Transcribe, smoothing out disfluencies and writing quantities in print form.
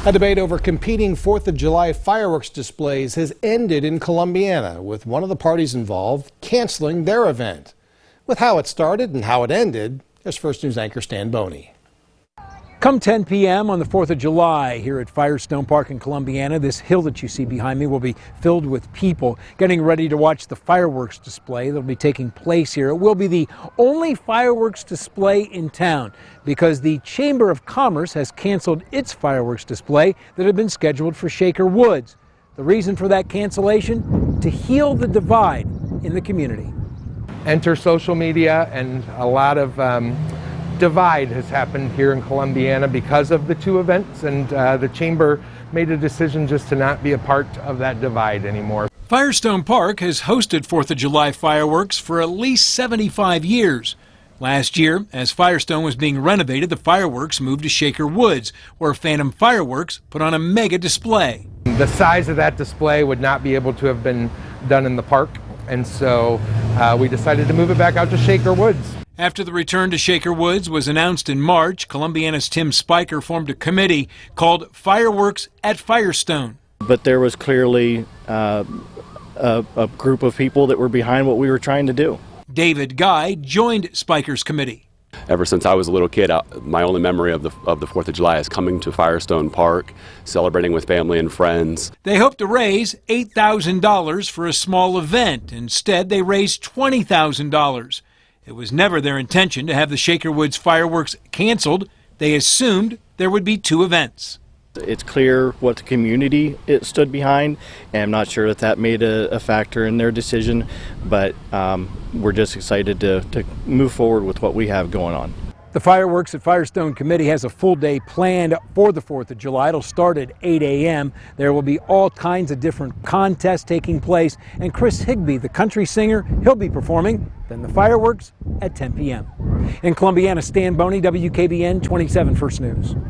A debate over competing 4th of July fireworks displays has ended in Columbiana, with one of the parties involved canceling their event. With how it started and how it ended, here's First News anchor Stan Boney. Come 10 p.m. on the 4th of July here at Firestone Park in Columbiana, this hill that you see behind me will be filled with people getting ready to watch the fireworks display that will be taking place here. It will be the only fireworks display in town because the Chamber of Commerce has canceled its fireworks display that had been scheduled for Shaker Woods. The reason for that cancellation? To heal the divide in the community. Enter social media, and a lot of divide has happened here in Columbiana because of the two events, and the Chamber made a decision just to not be a part of that divide anymore. Firestone Park has hosted 4th of July fireworks for at least 75 years. Last year, as Firestone was being renovated, the fireworks moved to Shaker Woods, where Phantom Fireworks put on a mega display. The size of that display would not be able to have been done in the park, and so we decided to move it back out to Shaker Woods. After the return to Shaker Woods was announced in March, Columbiana's Tim Spiker formed a committee called Fireworks at Firestone. But there was clearly a group of people that were behind what we were trying to do. David Guy joined Spiker's committee. Ever since I was a little kid, my only memory of the 4th of July is coming to Firestone Park, celebrating with family and friends. They hoped to raise $8,000 for a small event. Instead, they raised $20,000. It was never their intention to have the Shaker Woods fireworks canceled. They assumed there would be two events. It's clear what the community it stood behind, and I'm not sure that made a factor in their decision, but we're just excited to move forward with what we have going on. The Fireworks at Firestone Committee has a full day planned for the 4th of July. It'll start at 8 a.m. There will be all kinds of different contests taking place, and Chris Higbee, the country singer, he'll be performing. Then the fireworks at 10 p.m. In Columbiana, Stan Boney, WKBN 27 First News.